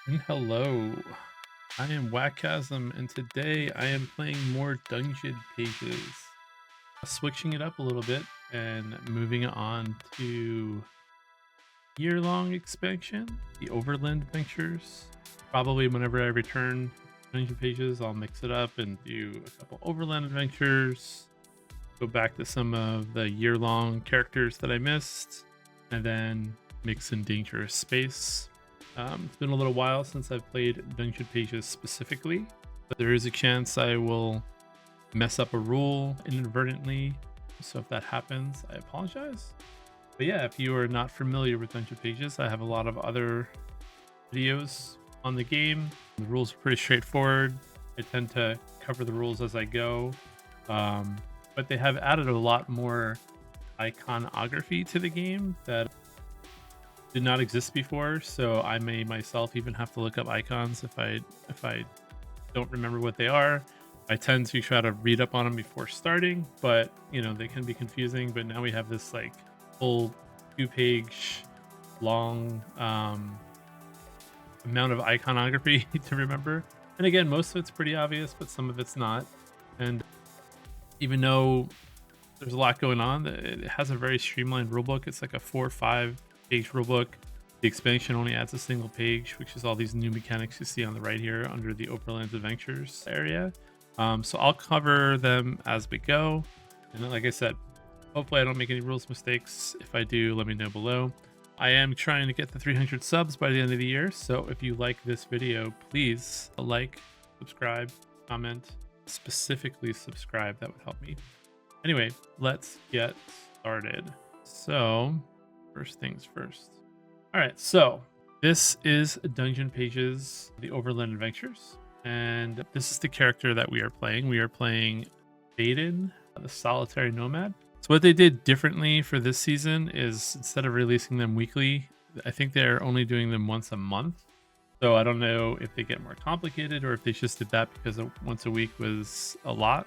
And hello, I am wakasm, and today I am playing more Dungeon Pages, switching it up a little bit and moving on to year-long expansion, the Overland Adventures. Probably whenever I return Dungeon Pages, I'll mix it up and do a couple Overland Adventures, go back to some of the year-long characters that I missed, and then mix in Dangerous Space. It's been a little while since I've played Dungeon Pages specifically, but there is a chance I will mess up a rule inadvertently. So if that happens, I apologize. But yeah, if you are not familiar with Dungeon Pages, I have a lot of other videos on the game. The rules are pretty straightforward. I tend to cover the rules as I go. But they have added a lot more iconography to the game that did not exist before, so I may myself even have to look up icons if I don't remember what they are. I tend to try to read up on them before starting, but you know, they can be confusing. But now we have this like full 2-page long amount of iconography to remember. And again, most of it's pretty obvious, but some of it's not. And even though there's a lot going on, it has a very streamlined rulebook. It's like a 4 or 5 page rulebook. The expansion only adds a single page, which is all these new mechanics you see on the right here under the Overland Adventures area. So I'll cover them as we go. And then, like I said, hopefully I don't make any rules mistakes. If I do, let me know below. I am trying to get the 300 subs by the end of the year. So if you like this video, please like, subscribe, comment, specifically subscribe. That would help me. Anyway, let's get started. So first things first. All right, so this is Dungeon Pages, the Overland Adventures, and this is the character that we are playing. We are playing Thaden, the Solitary Nomad. So what they did differently for this season is instead of releasing them weekly, I think they're only doing them once a month. So I don't know if they get more complicated or if they just did that because once a week was a lot.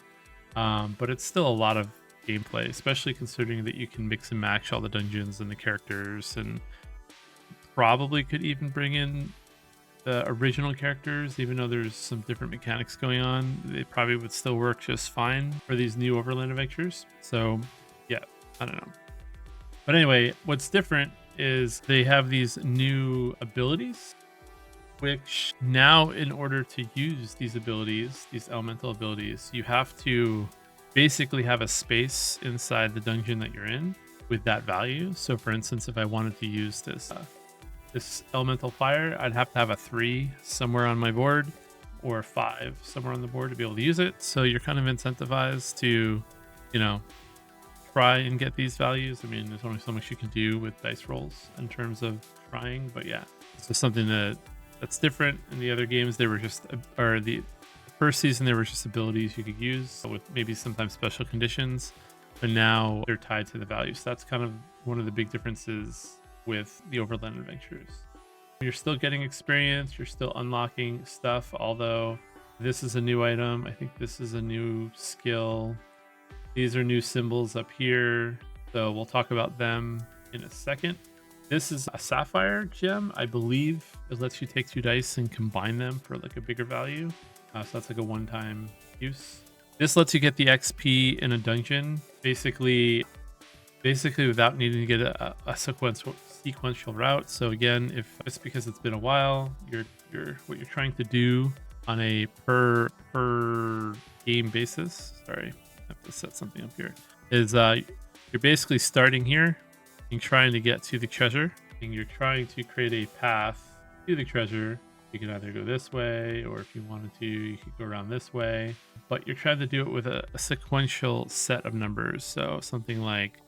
But it's still a lot of gameplay, especially considering that you can mix and match all the dungeons and the characters, and probably could even bring in the original characters. Even though there's some different mechanics going on, they probably would still work just fine for these new Overland Adventures. So yeah, I don't know. But anyway, what's different is they have these new abilities, which now in order to use these abilities, these elemental abilities, you have to basically have a space inside the dungeon that you're in with that value. So for instance, if I wanted to use this elemental fire, I'd have to have a 3 somewhere on my board or a 5 somewhere on the board to be able to use it. So you're kind of incentivized to, you know, try and get these values. I mean, there's only so much you can do with dice rolls in terms of trying, but yeah, it's just something that's different. In the other games, they were just, or the first season, there were just abilities you could use with maybe sometimes special conditions, but now they're tied to the value. So that's kind of one of the big differences with the Overland Adventures. You're still getting experience, you're still unlocking stuff, although this is a new item. I think this is a new skill. These are new symbols up here, so we'll talk about them in a second. This is a sapphire gem. I believe it lets you take 2 dice and combine them for like a bigger value. So that's like a one-time use. This lets you get the XP in a dungeon, basically without needing to get a sequential route. So again, if it's because it's been a while, what you're trying to do on a per game basis. Sorry, I have to set something up here. Is you're basically starting here and trying to get to the treasure, and you're trying to create a path to the treasure. You can either go this way, or if you wanted to, you could go around this way. But you're trying to do it with a sequential set of numbers. So something like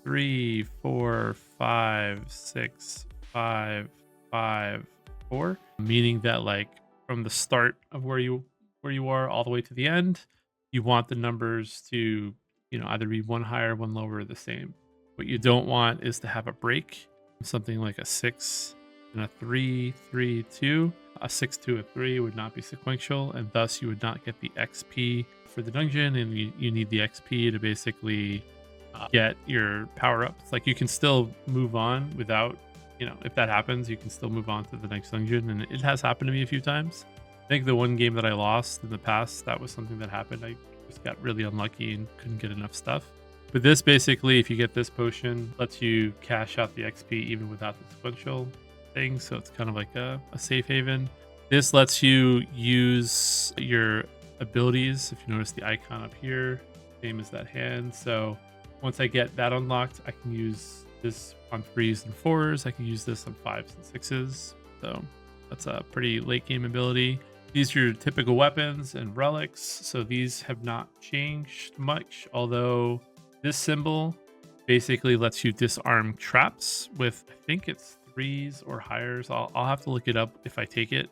3, 4, 5, 6, 5, 5, 4, meaning that like from the start of where you are all the way to the end, you want the numbers to, you know, either be one higher, one lower, or the same. What you don't want is to have a break, something like a 6 and a 3, 3, 2. A 6 to a 3 would not be sequential, and thus you would not get the XP for the dungeon, and you need the XP to basically get your power ups. Like you can still move on without you know, if that happens, you can still move on to the next dungeon. And it has happened to me a few times. I think the one game that I lost in the past, that was something that happened. I just got really unlucky and couldn't get enough stuff. But this basically, if you get this potion, lets you cash out the XP even without the sequential thing. So it's kind of like a safe haven. This lets you use your abilities. If you notice the icon up here, same as that hand. So once I get that unlocked, I can use this on 3s and 4s. I can use this on 5s and 6s. So that's a pretty late game ability. These are your typical weapons and relics. So these have not changed much, although this symbol basically lets you disarm traps with, I think it's 3s or higher. I'll have to look it up if I take it.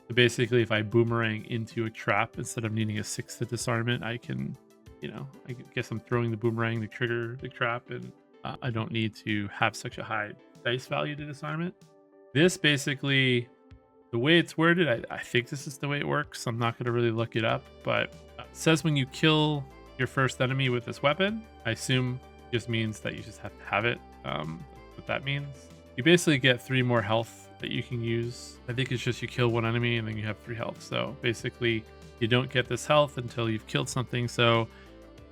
So basically, if I boomerang into a trap instead of needing a 6 to disarm it, I can, you know, I guess I'm throwing the boomerang to trigger the trap, and I don't need to have such a high dice value to disarm it. This basically, the way it's worded, I think this is the way it works. I'm not going to really look it up, but it says when you kill your first enemy with this weapon, I assume just means that you just have to have it. What that means. You basically get 3 more health that you can use. I think it's just you kill one enemy and then you have 3 health. So basically you don't get this health until you've killed something. So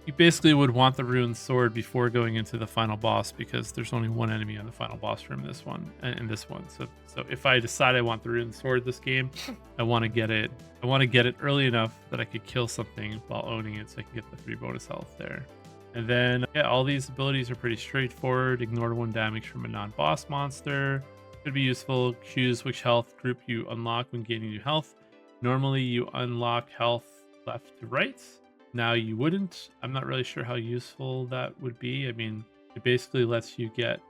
you basically would want the ruined sword before going into the final boss, because there's only one enemy on the final boss from this one and this one. So if I decide I want the ruined sword this game, I want to get it. I want to get it early enough that I could kill something while owning it, so I can get the 3 bonus health there. And then, yeah, all these abilities are pretty straightforward. Ignore 1 damage from a non-boss monster. Could be useful. Choose which health group you unlock when gaining new health. Normally, you unlock health left to right. Now, you wouldn't. I'm not really sure how useful that would be. I mean, it basically lets you get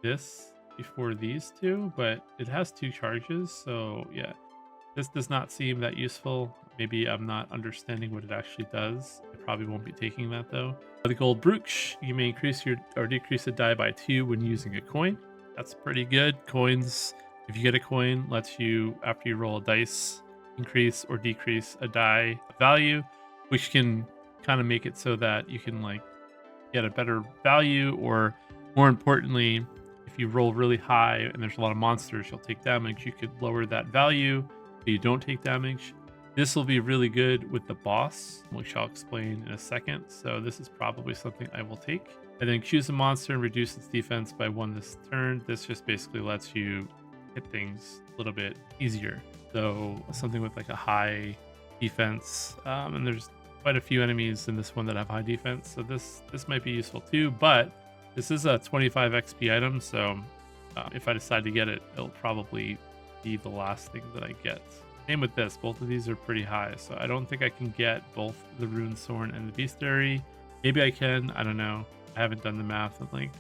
this before these 2, but it has 2 charges. So, yeah, this does not seem that useful. Maybe I'm not understanding what it actually does. I probably won't be taking that, though. The gold brooch, you may increase your or decrease the die by 2 when using a coin. That's pretty good. Coins, if you get a coin, lets you, after you roll a dice, increase or decrease a die value, which can kind of make it so that you can like get a better value, or more importantly, if you roll really high and there's a lot of monsters, you'll take damage. You could lower that value so you don't take damage. This will be really good with the boss, which I'll explain in a second. So this is probably something I will take. And then choose a monster and reduce its defense by 1 this turn. This just basically lets you hit things a little bit easier. So something with like a high defense. And there's quite a few enemies in this one that have high defense. So this might be useful too, but this is a 25 XP item. So if I decide to get it, it'll probably be the last thing that I get. Same with this. Both of these are pretty high, so I don't think I can get both the Ruined Sword and the Bestiary. Maybe I can. I don't know. I haven't done the math on like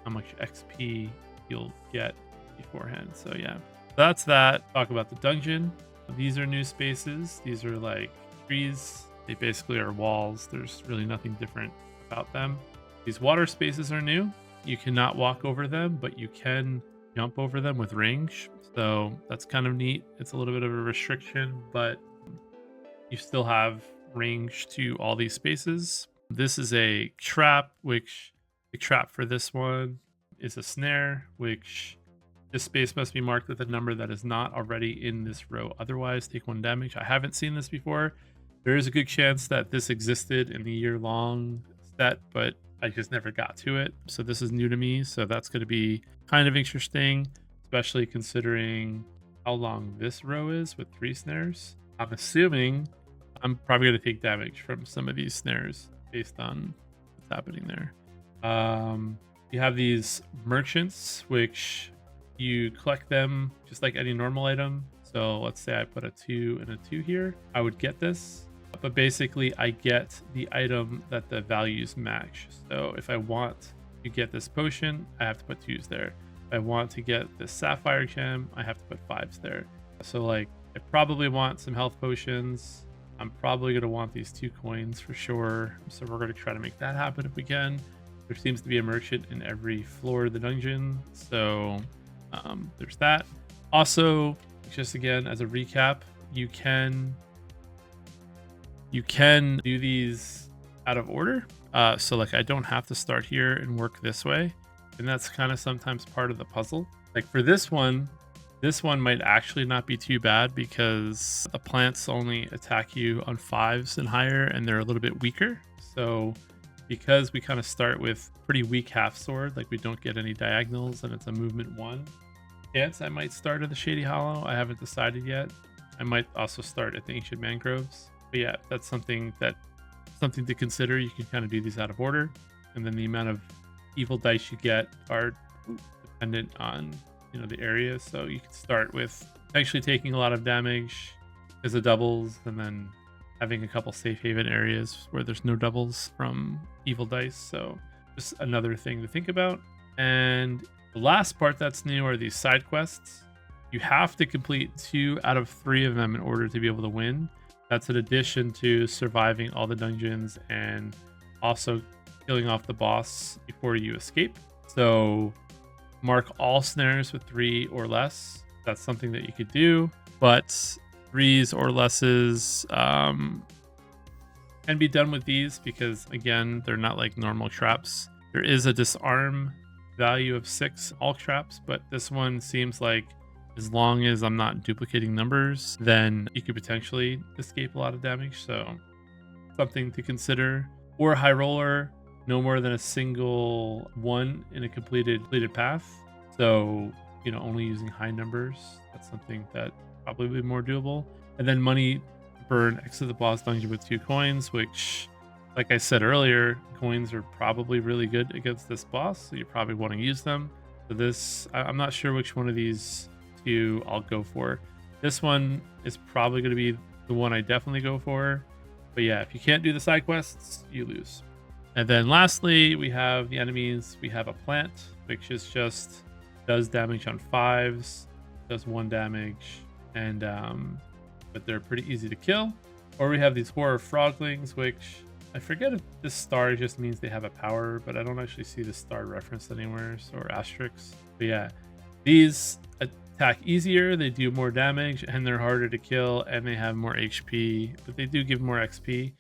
how much XP you'll get beforehand. So yeah, that's that. Talk about the dungeon. These are new spaces. These are like trees. They basically are walls. There's really nothing different about them. These water spaces are new. You cannot walk over them, but you can jump over them with range. So that's kind of neat. It's a little bit of a restriction, but you still have range to all these spaces. This is a trap, which the trap for this one is a snare, which this space must be marked with a number that is not already in this row. Otherwise, take 1 damage. I haven't seen this before. There is a good chance that this existed in the year-long set, but I just never got to it. So this is new to me. So that's going to be kind of interesting, especially considering how long this row is with 3 snares. I'm assuming I'm probably going to take damage from some of these snares based on what's happening there. You have these merchants, which you collect them just like any normal item. So let's say I put a 2 and a 2 here. I would get this, but basically I get the item that the values match. So if I want to get this potion, I have to put 2s there. If I want to get this sapphire gem, I have to put 5s there. So like I probably want some health potions. I'm probably going to want these 2 coins for sure. So we're going to try to make that happen if we can. There seems to be a merchant in every floor of the dungeon. So there's that. Also, just again, as a recap, you can do these out of order. So like I don't have to start here and work this way. And that's kind of sometimes part of the puzzle. Like for this one might actually not be too bad because the plants only attack you on 5s and higher, and they're a little bit weaker. So because we kind of start with pretty weak half sword, like we don't get any diagonals and it's a movement 1 chance, I might start at the Shady Hollow. I haven't decided yet. I might also start at the Ancient Mangroves. But yeah, that's something to consider. You can kind of do these out of order, and then the amount of evil dice you get are dependent on the area. So you can start with actually taking a lot of damage as a doubles, and then having a couple safe haven areas where there's no doubles from evil dice. So just another thing to think about. And the last part that's new are these side quests. You have to complete 2 out of 3 of them in order to be able to win. That's in addition to surviving all the dungeons and also killing off the boss before you escape. So mark all snares with 3 or less. That's something that you could do, but 3s or lesses can be done with these because, again, they're not like normal traps. There is a disarm value of 6 all traps, but this one seems like as long as I'm not duplicating numbers, then you could potentially escape a lot of damage. So something to consider. Or high roller, no more than a single 1 in a completed path. So, only using high numbers. That's something that probably be more doable. And then money burn exit the boss dungeon with 2 coins, which, like I said earlier, coins are probably really good against this boss, so you probably want to use them. So this, I'm not sure which one of these 2 I'll go for. This one is probably going to be the one I definitely go for. But yeah, if you can't do the side quests, you lose. And then lastly, we have the enemies. We have a plant, which is just does damage on 5s, does 1 damage, and but they're pretty easy to kill. Or we have these horror froglings, which I forget if this star just means they have a power, but I don't actually see the star referenced anywhere, or asterisks. But yeah, these attack easier, they do more damage, and they're harder to kill, and they have more HP, but they do give more XP.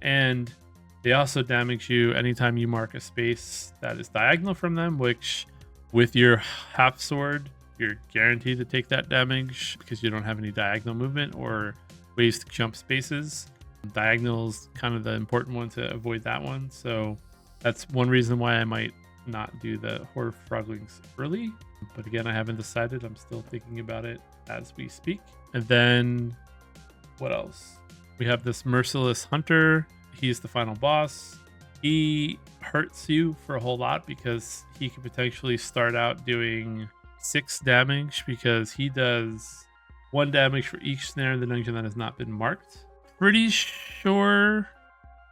And they also damage you anytime you mark a space that is diagonal from them, which with your half sword, you're guaranteed to take that damage because you don't have any diagonal movement or ways to jump spaces. Diagonal is kind of the important one to avoid that one. So that's one reason why I might not do the Horror Froglings early. But again, I haven't decided. I'm still thinking about it as we speak. And then what else? We have this Merciless Hunter. He's the final boss. He hurts you for a whole lot because he could potentially start out doing 6 damage because he does 1 damage for each snare in the dungeon that has not been marked. Pretty sure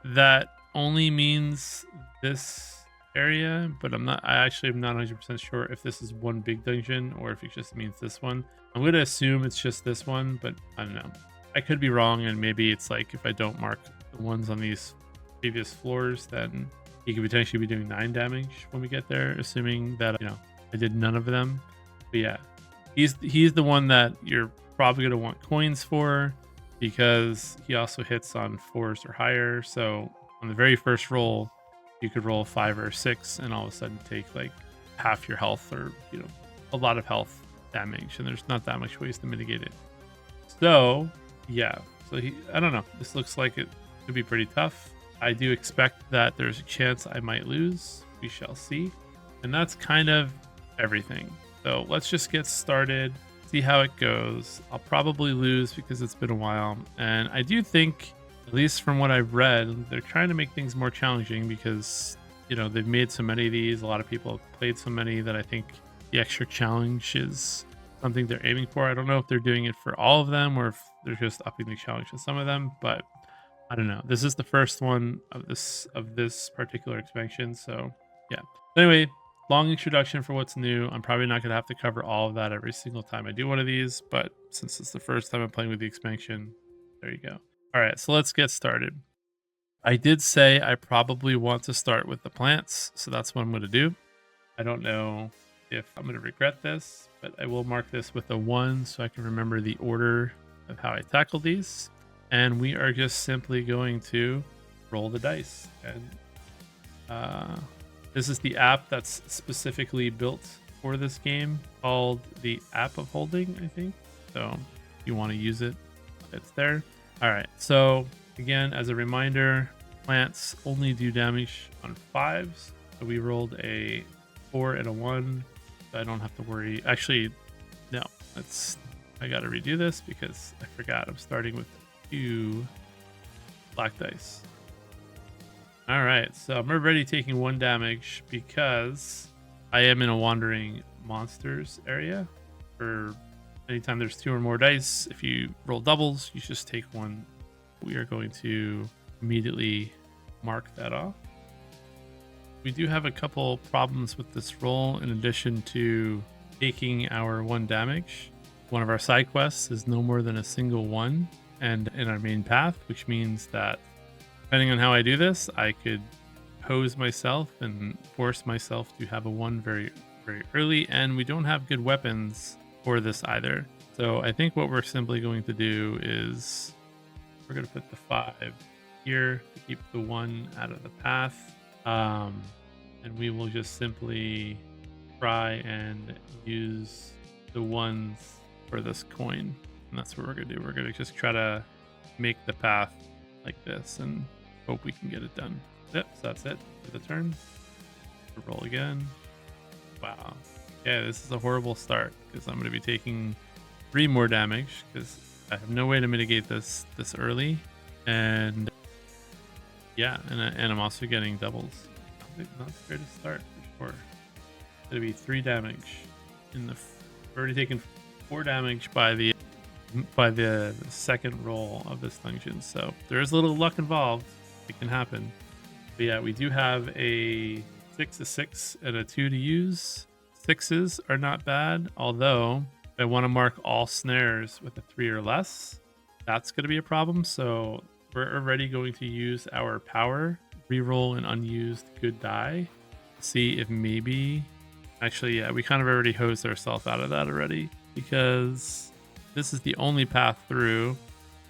that only means this area, but I actually am not 100% sure if this is one big dungeon or if it just means this one. I'm going to assume it's just this one, but I don't know. I could be wrong, and maybe it's like if I don't mark the ones on these previous floors, then he could potentially be doing 9 damage when we get there, assuming that I did none of them. But yeah, he's the one that you're probably going to want coins for because he also hits on 4s or higher. So on the very first roll, you could roll 5 or 6 and all of a sudden take like half your health or a lot of health damage, and there's not that much ways to mitigate it. So yeah, so I don't know, this looks like it could be pretty tough. I do expect that there's a chance I might lose. We shall see. And that's kind of everything. So let's just get started, see how it goes. I'll probably lose because it's been a while. And I do think, at least from what I've read, they're trying to make things more challenging because, they've made so many of these. A lot of people have played so many that I think the extra challenge is something they're aiming for. I don't know if they're doing it for all of them or if they're just upping the challenge to some of them, but I don't know. This is the first one of this particular expansion, so yeah. Anyway, long introduction for what's new. I'm probably not going to have to cover all of that every single time I do one of these, but since it's the first time I'm playing with the expansion, there you go. All right, so let's get started. I did say I probably want to start with the plants, so that's what I'm going to do. I don't know if I'm going to regret this, but I will mark this with a 1 so I can remember the order of how I tackle these. And we are just simply going to roll the dice. And this is the app that's specifically built for this game called the App of Holding, I think. So if you want to use it, it's there. All right. So again, as a reminder, plants only do damage on 5s. So we rolled a 4 and a 1. So I don't have to worry. Actually, no. I got to redo this because I forgot I'm starting with 2 black dice. All right, so I'm already taking 1 damage because I am in a wandering monsters area. For anytime there's 2 or more dice, if you roll doubles, you just take 1. We are going to immediately mark that off. We do have a couple problems with this roll in addition to taking our 1 damage. One of our side quests is no more than a single 1 and in our main path, which means that depending on how I do this, I could pose myself and force myself to have a 1 very, very early, and we don't have good weapons for this either. So I think what we're simply going to do is we're going to put the 5 here to keep the 1 out of the path, and we will just simply try and use the 1s for this coin, and that's what we're going to do. We're going to just try to make the path like this and hope we can get it done. Yep, so that's it for the turn. Roll again. Wow. Yeah, this is a horrible start because I'm going to be taking 3 more damage because I have no way to mitigate this early, and yeah, and I'm also getting doubles. Not the greatest start for sure. It's going to be 3 damage in the. I've already taken 4 damage by the second roll of this dungeon, so there is a little luck involved. It can happen. But yeah, we do have a 6, a 6, and a 2 to use. 6s are not bad, although if I want to mark all snares with a 3 or less, that's going to be a problem. So we're already going to use our power, reroll an unused good die, see if maybe. Actually, yeah, we kind of already hosed ourselves out of that already because this is the only path through,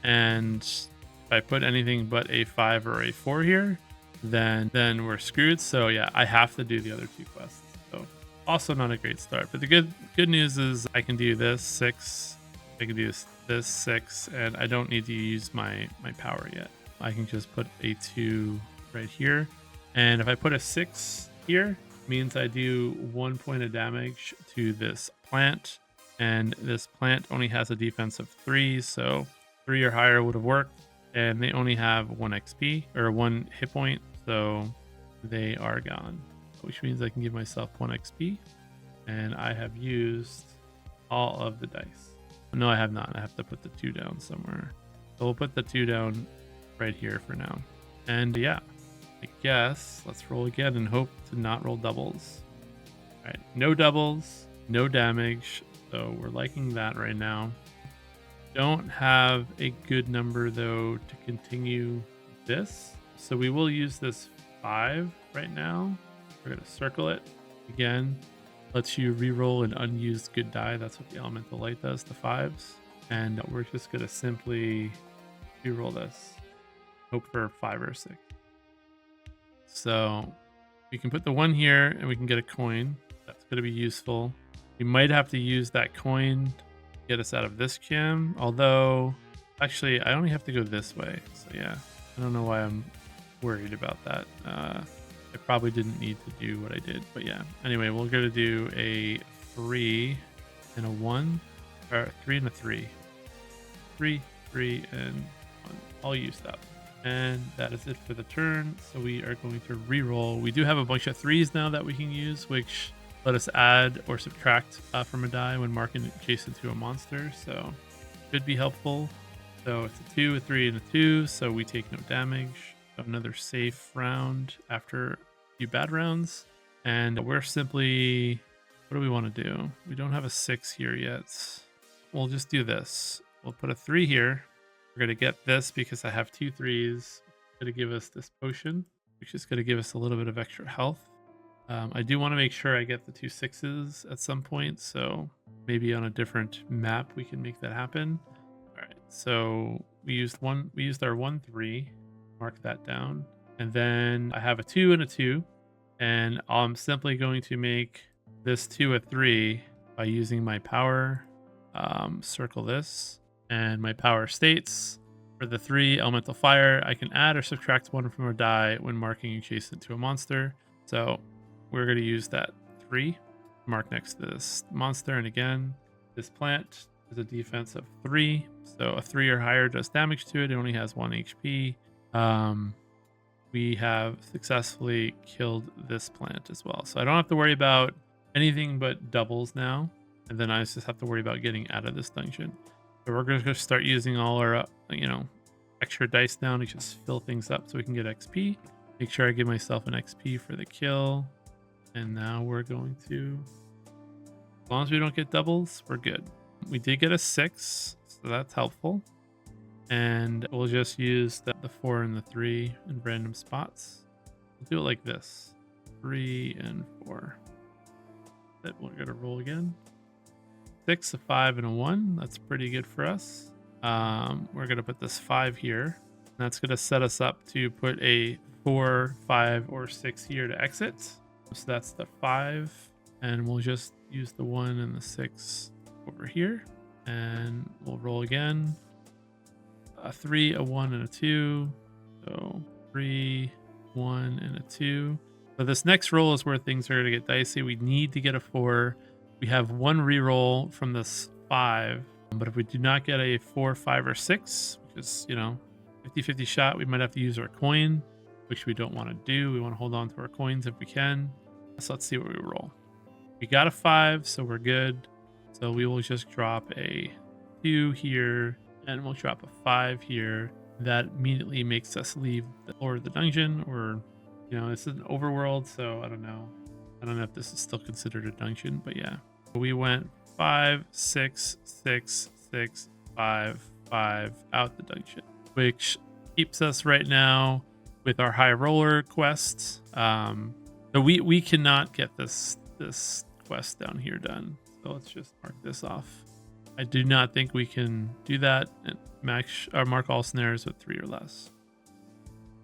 and if I put anything but a 5 or a 4 here, then we're screwed. So yeah, I have to do the other 2 quests. So also not a great start, but the good news is I can do this 6, I can do this 6, and I don't need to use my power yet. I can just put a 2 right here, and if I put a 6 here, means I do 1 point of damage to this plant, and this plant only has a defense of 3, so 3 or higher would have worked, and they only have 1 XP or 1 hit point, so they are gone, which means I can give myself 1 XP, and I have used all of the dice. No, I have not. I have to put the 2 down somewhere, so we'll put the 2 down right here for now. And yeah, I guess let's roll again and hope to not roll doubles. All right, no doubles, no damage, so we're liking that right now. Don't have a good number though to continue this, so we will use this 5 right now. We're gonna circle it again. Lets you re-roll an unused good die. That's what the elemental light does to 5s, and we're just gonna simply re-roll this. Hope for 5 or 6. So we can put the 1 here and we can get a coin. That's going to be useful. We might have to use that coin to get us out of this gym, although actually I only have to go this way. So yeah, I don't know why I'm worried about that. I probably didn't need to do what I did, but yeah. Anyway, we're going to do a 3 and a 1, or 3 and a 3. 3, 3, and 1. I'll use that. And that is it for the turn. So we are going to re-roll. We do have a bunch of 3s now that we can use, which let us add or subtract from a die when marking adjacent to a monster. So could be helpful. So it's a 2, a 3, and a 2. So we take no damage. Another safe round after a few bad rounds. And we're simply, what do we want to do? We don't have a 6 here yet. We'll just do this. We'll put a 3 here. We're going to get this because I have 2 3s. It's going to give us this potion, which is going to give us a little bit of extra health. I do want to make sure I get the 2 6s at some point, so maybe on a different map we can make that happen. All right, so we used our 1 3, mark that down, and then I have a 2 and a 2, and I'm simply going to make this to a 3 by using my power. Circle this, and my power states for the 3 elemental fire, I can add or subtract 1 from a die when marking adjacent to a monster. So we're going to use that 3 mark next to this monster. And again, this plant is a defense of 3, so a 3 or higher does damage to it. It only has 1 HP. We have successfully killed this plant as well, so I don't have to worry about anything but doubles now, and then I just have to worry about getting out of this dungeon. So we're going to start using all our extra dice now to just fill things up so we can get XP. Make sure I give myself an XP for the kill, and now we're going to, as long as we don't get doubles, we're good. We did get a 6, so that's helpful. And we'll just use the 4 and the 3 in random spots. We'll do it like this. 3 and 4. Then we're going to roll again. 6, a 5, and a 1. That's pretty good for us. We're going to put this 5 here. That's going to set us up to put a 4, 5, or 6 here to exit. So that's the 5. And we'll just use the 1 and the 6 over here. And we'll roll again. A 3, a 1, and a 2. So 3, 1, and a 2. So this next roll is where things are going to get dicey. We need to get a 4. We have 1 reroll from this 5. But if we do not get a 4, 5, or 6, which is, 50-50 shot, we might have to use our coin, which we don't want to do. We want to hold on to our coins if we can. So let's see what we roll. We got a 5, so we're good. So we will just drop a 2 here. And we'll drop a 5 here. That immediately makes us leave the floor of the dungeon, or, this is an overworld, so I don't know. I don't know if this is still considered a dungeon, but yeah. We went 5, 6, 6, 6, 5, 5 out the dungeon, which keeps us right now with our high roller quests. So we cannot get this quest down here done. So let's just mark this off. I do not think we can do that and mark all snares with 3 or less.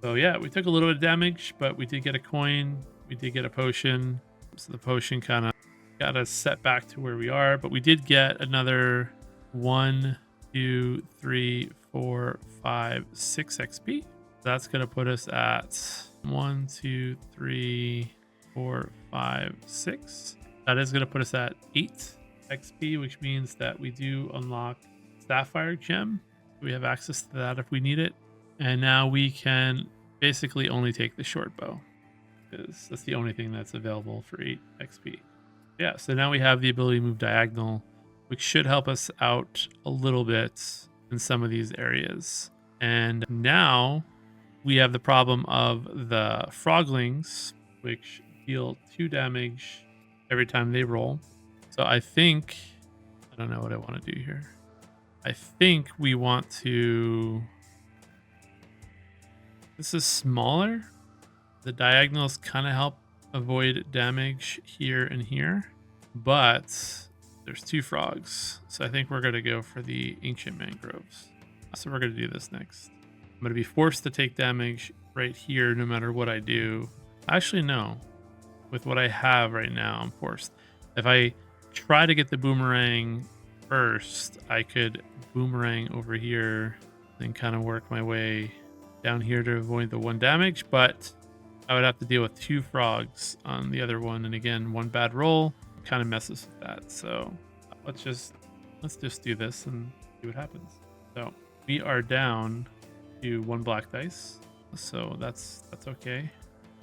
So yeah, we took a little bit of damage, but we did get a coin. We did get a potion. So the potion kind of got us set back to where we are, but we did get another 1, 2, 3, 4, 5, 6 XP. That's going to put us at 1, 2, 3, 4, 5, 6. That is going to put us at 8 XP, which means that we do unlock Sapphire Gem. We have access to that if we need it. And now we can basically only take the short bow, because that's the only thing that's available for 8 XP. Yeah, so now we have the ability to move diagonal, which should help us out a little bit in some of these areas. And now we have the problem of the froglings, which deal 2 damage every time they roll. So I don't know what I want to do here. I think we want to, this is smaller. The diagonals kind of help avoid damage here and here, but there's 2 frogs. So I think we're going to go for the ancient mangroves. So we're going to do this next. I'm going to be forced to take damage right here no matter what I do. Actually, no. With what I have right now, I'm forced. If I try to get the boomerang first, I could boomerang over here, then kind of work my way down here to avoid the 1 damage, but I would have to deal with 2 frogs on the other one, and again, 1 bad roll kind of messes with that. So let's just do this and see what happens. So we are down to 1 black dice, so that's okay.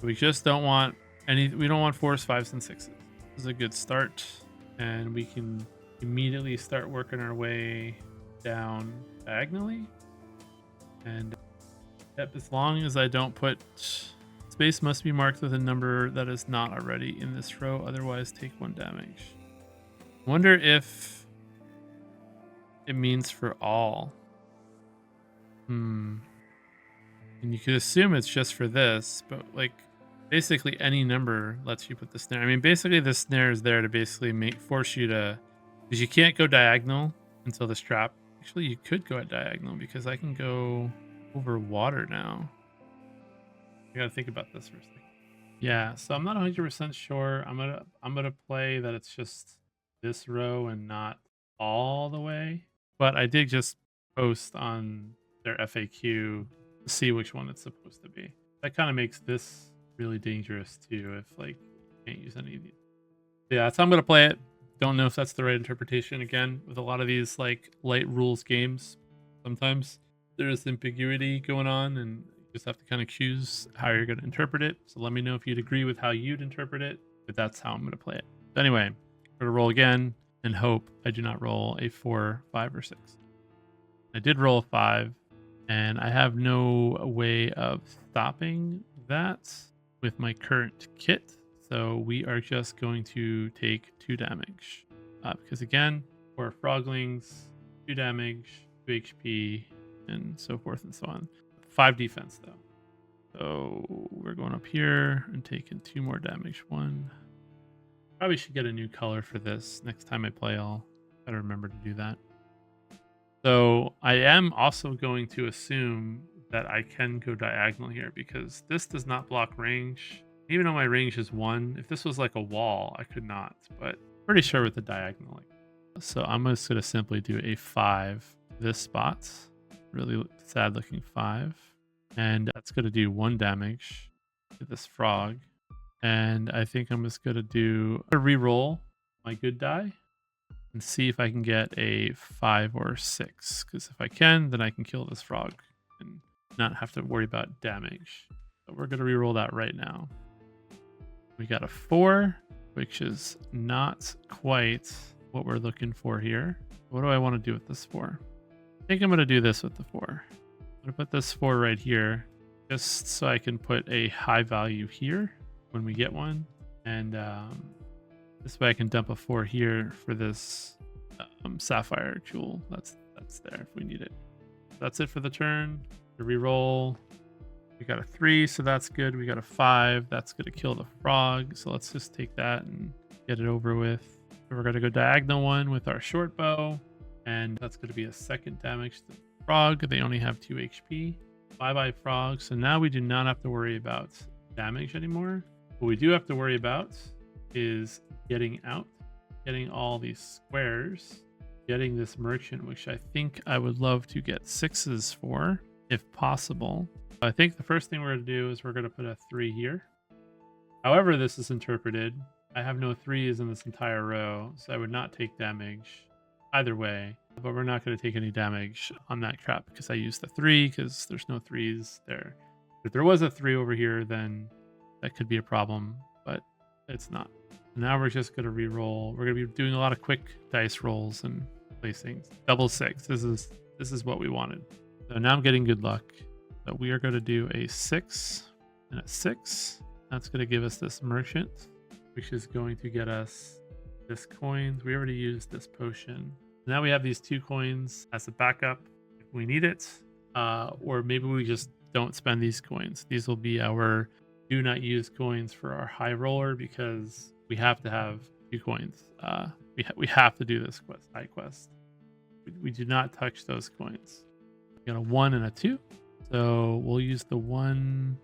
We just don't want we don't want 4s, 5s, and 6s. This is a good start, and we can immediately start working our way down diagonally. And as long as I don't put space must be marked with a number that is not already in this row, otherwise take 1 damage. Wonder if it means for all. And you could assume it's just for this, but like basically any number lets you put the snare. I mean, basically the snare is there to basically force you to, because you can't go diagonal until this trap. Actually, you could go at diagonal because I can go over water now. You gotta think about this for a second. Yeah, so I'm not 100% sure. I'm gonna play that it's just this row and not all the way. But I did just post on their FAQ to see which one it's supposed to be. That kind of makes this really dangerous too if like you can't use any of these. Yeah, that's how I'm gonna play it. Don't know if that's the right interpretation. Again, with a lot of these like light rules games, sometimes there is ambiguity going on, and you just have to kind of choose how you're gonna interpret it. So let me know if you'd agree with how you'd interpret it. But that's how I'm gonna play it. So anyway, I'm gonna roll again and hope I do not roll a 4, 5, or 6. I did roll a 5, and I have no way of stopping that with my current kit. So we are just going to take 2 damage. Because again, 4 froglings, 2 damage, 2 HP, and so forth and so on. 5 defense though. So we're going up here and taking 2 more damage. 1. Probably should get a new color for this. Next time I play, I'll better remember to do that. So I am also going to assume that I can go diagonal here because this does not block range. Even though my range is 1, if this was like a wall, I could not, but pretty sure with the diagonal. So I'm just going to simply do a 5 this spot. Really sad looking 5. And that's going to do 1 damage to this frog. And I think I'm just going to do a reroll my good die and see if I can get a 5 or 6. Because if I can, then I can kill this frog and not have to worry about damage. So we're going to reroll that right now. We got a 4, which is not quite what we're looking for here. What do I want to do with this 4? I think I'm going to do this with the 4. I'm going to put this 4 right here just so I can put a high value here when we get one. And this way I can dump a 4 here for this sapphire jewel. That's there if we need it. That's it for the turn. The reroll. We got a 3, so that's good. We got a 5. That's going to kill the frog. So let's just take that and get it over with. We're going to go diagonal 1 with our short bow. And that's going to be a 2nd damage to the frog. They only have 2 HP. Bye-bye, frog. So now we do not have to worry about damage anymore. What we do have to worry about is getting out. Getting all these squares. Getting this merchant, which I think I would love to get 6s for, if possible. I think the first thing we're going to do is we're going to put a 3 here. However this is interpreted, I have no 3s in this entire row, so I would not take damage either way. But we're not going to take any damage on that crap because I used the 3 because there's no 3s there. If there was a 3 over here, then that could be a problem, but it's not. Now we're just going to re-roll. We're going to be doing a lot of quick dice rolls and placings. Double 6. This is what we wanted. So now I'm getting good luck. So we are going to do a 6 and a 6. That's going to give us this merchant, which is going to get us this coins. We already used this potion. Now we have these 2 coins as a backup if we need it. Or maybe we just don't spend these coins. These will be our do not use coins for our high roller because we have to have 2 coins. We have to do this quest, high quest. We do not touch those coins. We got a 1 and a 2. So we'll use the 1,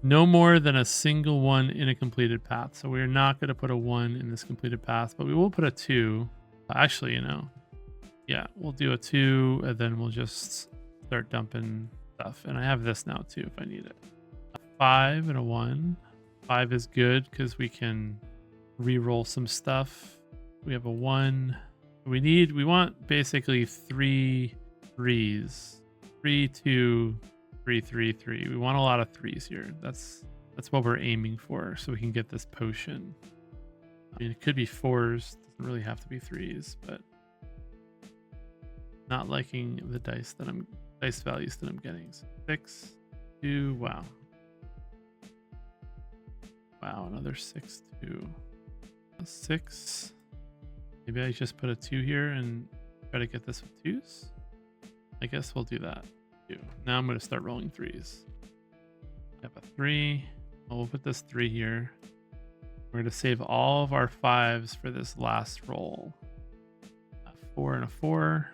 no more than a single 1 in a completed path. So we're not going to put a 1 in this completed path, but we will put a 2. Actually, yeah, we'll do a 2 and then we'll just start dumping stuff. And I have this now too if I need it. A 5 and a 1. 5 is good because we can re-roll some stuff. We have a 1. We want basically 3 3s. 3, 2, 3, 3, 3. We want a lot of 3s here. That's what we're aiming for, so we can get this potion. I mean, it could be 4s. Doesn't really have to be 3s, but not liking the dice values that I'm getting. So 6, 2. Wow, another 6, 2, a 6. Maybe I just put a 2 here and try to get this with 2s. I guess we'll do that. Now I'm going to start rolling 3s. I have a 3. Well, we'll put this 3 here. We're going to save all of our 5s for this last roll. A 4 and a 4.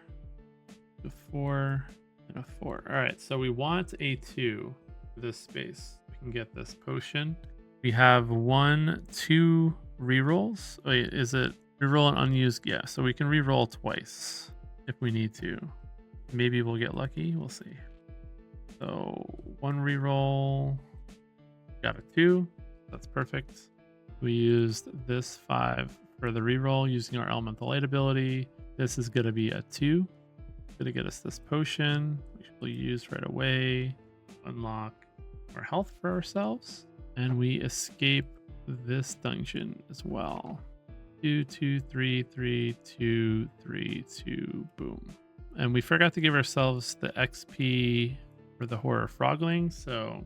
A 4 and a 4. All right, so we want a 2 for this space. We can get this potion. We have 2 rerolls. Wait, is it reroll an unused? Yeah, so we can reroll twice if we need to. Maybe we'll get lucky. We'll see. So 1 reroll. Got a 2. That's perfect. We used this 5 for the reroll using our elemental light ability. This is going to be a 2. It's going to get us this potion, which we'll use right away. Unlock more health for ourselves. And we escape this dungeon as well. 2, 2, 3, 3, 2, 3, 2, boom. And we forgot to give ourselves the XP for the Horror Frogling. So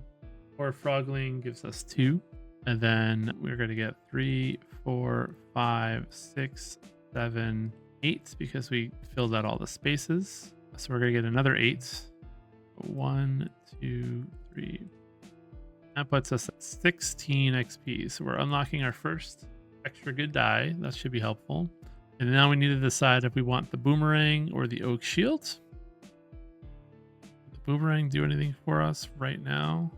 Horror Frogling gives us 2. And then we're going to get 3, 4, 5, 6, 7, 8 because we filled out all the spaces. So we're going to get another 8. 1, 2, 3. That puts us at 16 XP. So we're unlocking our first extra good die. That should be helpful. And now we need to decide if we want the boomerang or the oak shield. Does the boomerang do anything for us right now?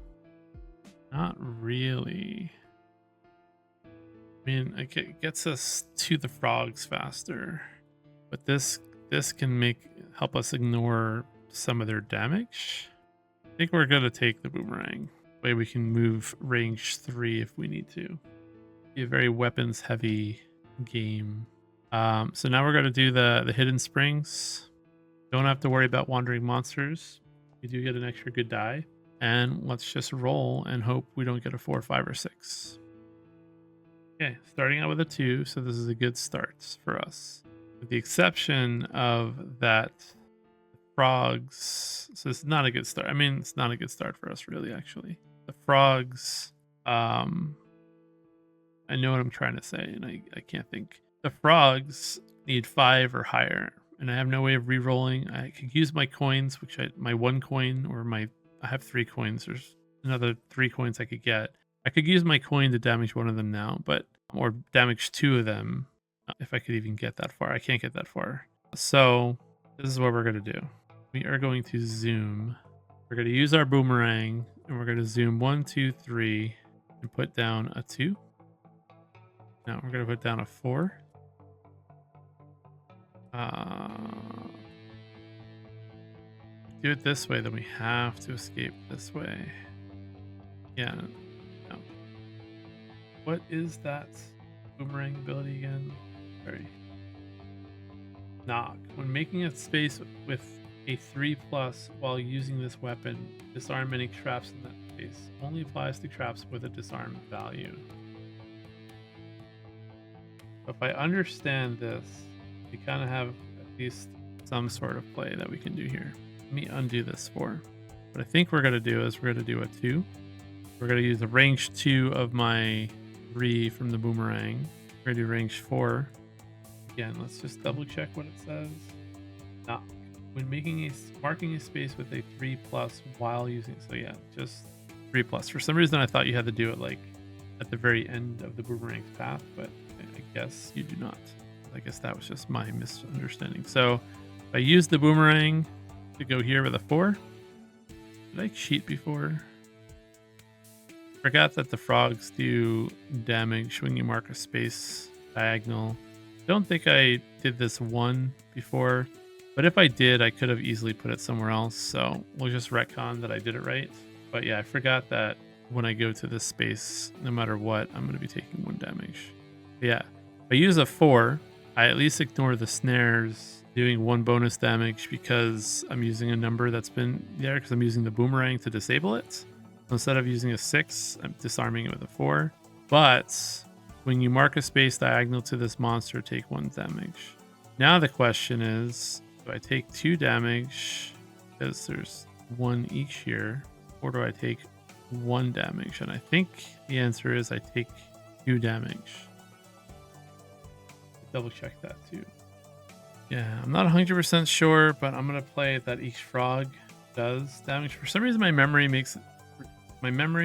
Not really. I mean, it gets us to the frogs faster, but this can help us ignore some of their damage. I think we're gonna take the boomerang. Way we can move range 3 if we need to. Be a very weapons heavy game. So now we're gonna do the hidden springs. Don't have to worry about wandering monsters. We do get an extra good die. And let's just roll and hope we don't get a 4, 5, or 6. Okay, starting out with a 2, so this is a good start for us. With the exception of that frogs, so it's not a good start. I mean, it's not a good start for us really, actually. The frogs, I know what I'm trying to say, and I can't think. The frogs need 5 or higher, and I have no way of re-rolling. I could use my coins, my 1 coin, or I have 3 coins. There's another 3 coins I could get. I could use my coin to damage one of them now, or damage 2 of them if I could even get that far. I can't get that far. So this is what we're going to do. We are going to zoom. We're going to use our boomerang, and we're going to zoom 1, 2, 3, and put down a 2. Now we're going to put down a 4. Do it this way, then we have to escape this way. Yeah. No. What is that boomerang ability again? Sorry. Knock. When making a space with a 3+ while using this weapon, disarm any traps in that space. Only applies to traps with a disarm value. If I understand this, we kind of have at least some sort of play that we can do here. Let me undo this 4. What I think we're going to do is we're going to do a 2. We're going to use the range 2 of my 3 from the boomerang. We're going to do range 4. Again, let's just double check what it says. Knock. When marking a space with a 3+ while using, so yeah, just 3+. For some reason, I thought you had to do it like at the very end of the boomerang's path, but I guess you do not. I guess that was just my misunderstanding. So I used the boomerang to go here with a 4. Did I cheat before? Forgot that the frogs do damage when you mark a space diagonal. Don't think I did this 1 before, but if I did, I could have easily put it somewhere else. So we'll just retcon that I did it right. But yeah, I forgot that when I go to this space, no matter what, I'm going to be taking 1 damage. But yeah, if I use a 4, I at least ignore the snares doing 1 bonus damage because I'm using a number that's been there because I'm using the boomerang to disable it. So instead of using a 6, I'm disarming it with a 4. But when you mark a space diagonal to this monster, take 1 damage. Now the question is, do I take 2 damage because there's 1 each here, or do I take 1 damage? And I think the answer is I take 2 damage. Double check that too. Yeah, I'm not 100% sure, but I'm gonna play that each frog does damage. For some reason, my memory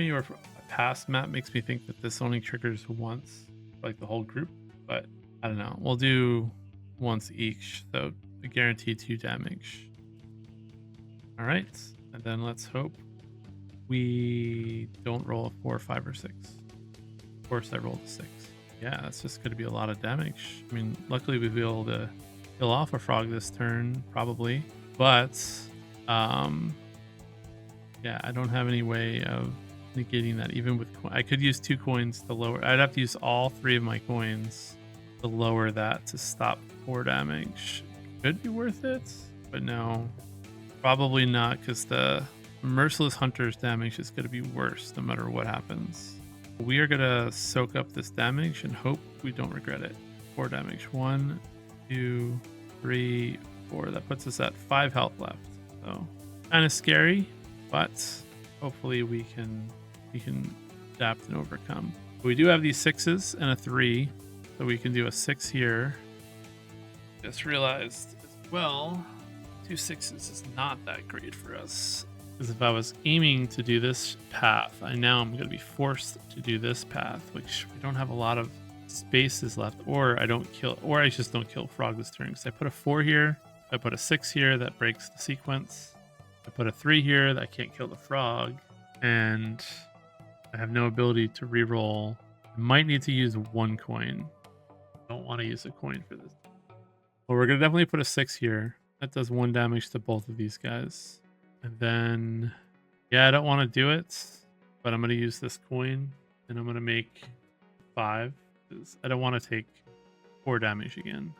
or a past map makes me think that this only triggers once, like the whole group. But I don't know. We'll do once each, so I guarantee 2 damage. All right, and then let's hope we don't roll a 4, 5, or 6. Of course, I rolled a 6. Yeah, that's just going to be a lot of damage. I mean, luckily we'll be able to kill off a frog this turn, probably. But, yeah, I don't have any way of negating that. Even with, I could use 2 coins to lower. I'd have to use all 3 of my coins to lower that to stop 4 damage. Could be worth it, but no, probably not, because the Merciless Hunter's damage is going to be worse no matter what happens. We are going to soak up this damage and hope we don't regret it. 4 damage. 1, 2, 3, 4. That puts us at 5 health left. So kind of scary, but hopefully we can adapt and overcome. We do have these 6s and a 3, so we can do a 6 here. Just realized as well, 2 6s is not that great for us. Because if I was aiming to do this path, I'm going to be forced to do this path, which we don't have a lot of spaces left, or I just don't kill frog this turn. Because I put a 4 here, I put a 6 here, that breaks the sequence. I put a 3 here, that can't kill the frog, and I have no ability to reroll. I might need to use 1 coin. I don't want to use a coin for this. Well, we're going to definitely put a 6 here. That does 1 damage to both of these guys. And then, yeah, I don't want to do it, but I'm going to use this coin, and I'm going to make 5. Because I don't want to take 4 damage again.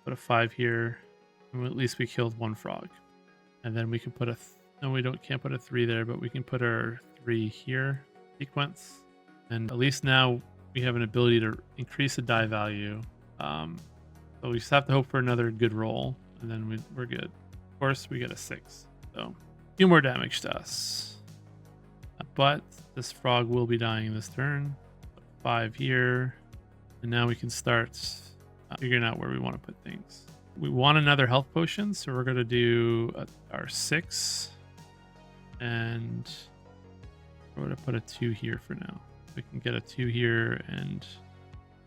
Put a 5 here, and at least we killed 1 frog. And then we can put no, we can't put a 3 there, but we can put our 3 here, sequence. And at least now we have an ability to increase the die value. So we just have to hope for another good roll, and then we're good. Of course, we get a 6. So a few more damage to us. But this frog will be dying this turn. 5 here. And now we can start figuring out where we want to put things. We want another health potion, so we're going to do our 6. And we're going to put a 2 here for now. We can get a 2 here and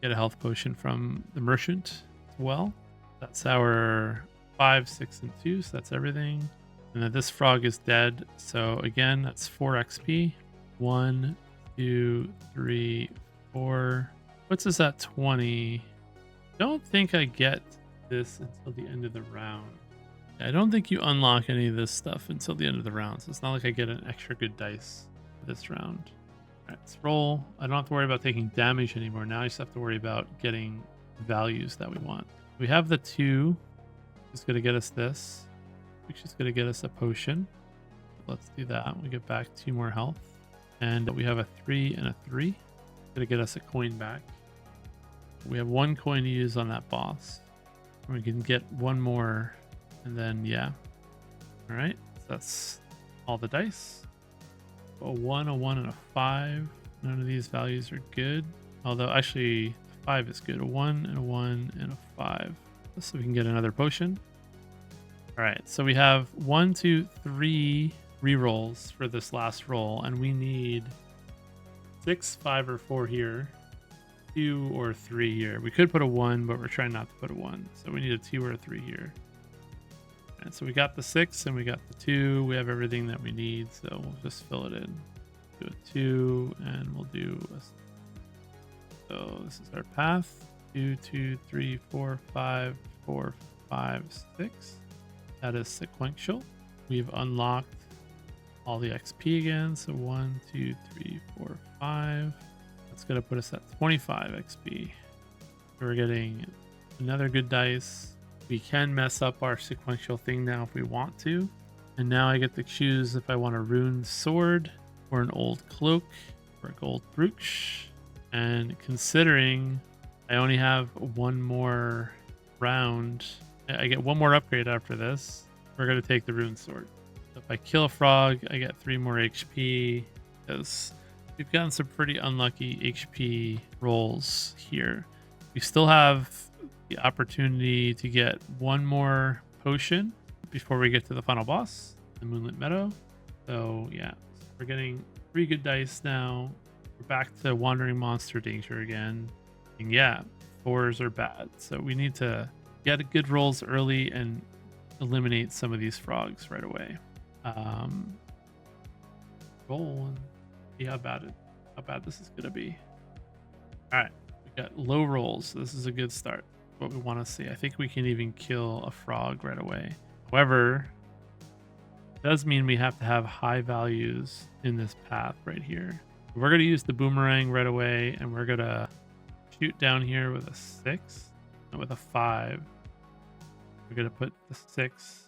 get a health potion from the merchant as well. That's our 5, 6, and 2, so that's everything. And then this frog is dead, so again, that's 4 XP. 1, 2, 3, 4. Puts us at 20. Don't think I get this until the end of the round. I don't think you unlock any of this stuff until the end of the round, so it's not like I get an extra good dice this round. All right, let's roll. I don't have to worry about taking damage anymore. Now I just have to worry about getting values that we want. We have the 2. It's going to get us this, which is going to get us a potion. Let's do that. We get back 2 more health. And we have a 3 and a 3. Going to get us a coin back. We have 1 coin to use on that boss. We can get 1 more, and then, yeah. All right, so that's all the dice. A 1, a 1, and a 5. None of these values are good. Although, actually, 5 is good. A 1, and a 1, and a 5. So we can get another potion. All right, so we have 1, 2, 3 rerolls for this last roll, and we need 6, 5, or 4 here. 2 or 3 here. We could put a 1, but we're trying not to put a 1. So we need a 2 or a 3 here. And so we got the 6 and we got the 2. We have everything that we need, so we'll just fill it in. Do a 2, and we'll do a... So this is our path. 2, 2, 3, 4, 5, 4, 5, 6. That is sequential. We've unlocked all the XP again. So 1, 2, 3, 4, 5. That's going to put us at 25 XP. We're getting another good dice. We can mess up our sequential thing now if we want to. And now I get to choose if I want a ruined sword or an old cloak or a gold brooch. And considering I only have 1 more round, I get 1 more upgrade after this, we're going to take the ruined sword. So if I kill a frog, I get 3 more HP. Because we've gotten some pretty unlucky HP rolls here. We still have the opportunity to get 1 more potion before we get to the final boss, the Moonlit Meadow. So yeah, we're getting 3 good dice now. We're back to wandering monster danger again. And yeah, 4s are bad. So we need to get good rolls early and eliminate some of these frogs right away. Roll and see how bad this is gonna be. All right, we got low rolls. So this is a good start. What we want to see. I think we can even kill a frog right away. However, it does mean we have to have high values in this path right here. We're going to use the boomerang right away, and we're going to shoot down here with a 6 and with a 5. We're going to put the 6.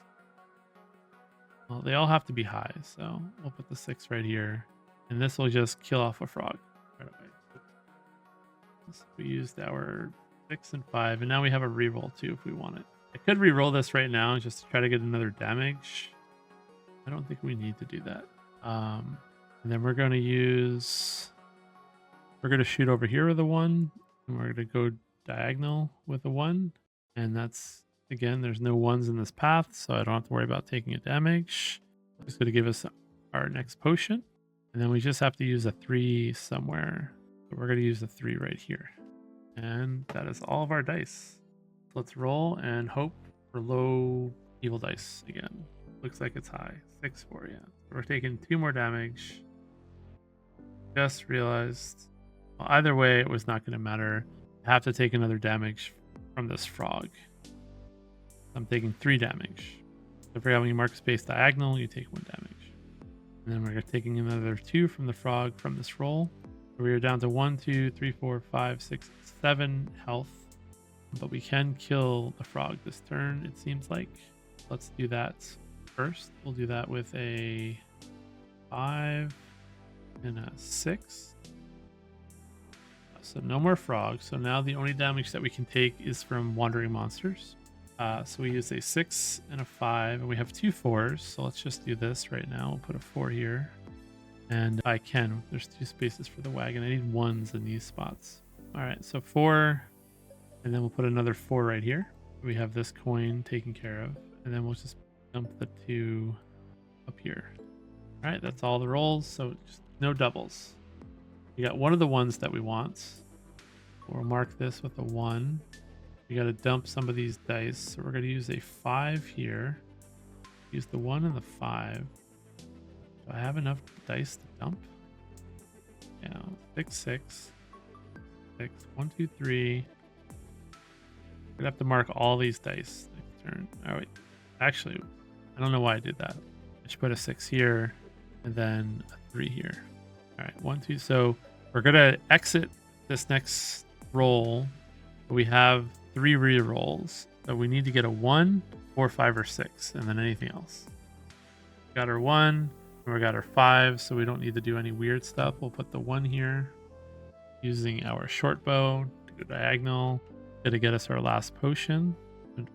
Well, they all have to be high, so we'll put the 6 right here. And this will just kill off a frog right away. So we used our 6 and 5, and now we have a reroll too if we want it. I could reroll this right now just to try to get another damage. I don't think we need to do that. And then we're going to shoot over here with a 1, and we're going to go diagonal with a 1. And that's, again, there's no 1s in this path, so I don't have to worry about taking a damage. It's going to give us our next potion. And then we just have to use a 3 somewhere. So we're going to use a 3 right here. And that is all of our dice. Let's roll and hope for low evil dice again. Looks like it's high. 6, 4, yeah. We're taking 2 more damage. Just realized, well, either way, it was not going to matter. I have to take another damage from this frog. I'm taking 3 damage. So if you're having you mark space diagonal, you take 1 damage. And then we're taking another 2 from the frog from this roll. We are down to 1, 2, 3, 4, 5, 6, 7 health. But we can kill the frog this turn, it seems like. Let's do that first. We'll do that with a 5 and a 6. So no more frogs. So now the only damage that we can take is from wandering monsters. So we use a 6 and a 5, and we have 2 4s. So let's just do this right now. We'll put a 4 here. And I can. There's 2 spaces for the wagon. I need 1s in these spots. All right, so 4, and then we'll put another 4 right here. We have this coin taken care of, and then we'll just dump the 2 up here. All right, that's all the rolls, so just no doubles. We got one of the ones that we want. We'll mark this with a 1. We got to dump some of these dice, so we're going to use a 5 here. Use the 1 and the 5. Do I have enough dice to dump? Yeah, 6, 6, 6, 1, 2, 3. We're gonna have to mark all these dice next turn. Oh wait, actually, I don't know why I did that. I should put a 6 here and then a 3 here. All right, 1, 2. So we're gonna exit this next roll. We have 3 re-rolls, so we need to get a 1, 4, 5, or 6, and then anything else. Got our 1. We got our 5, so we don't need to do any weird stuff. We'll put the 1 here using our short bow to go diagonal. Gonna get us our last potion.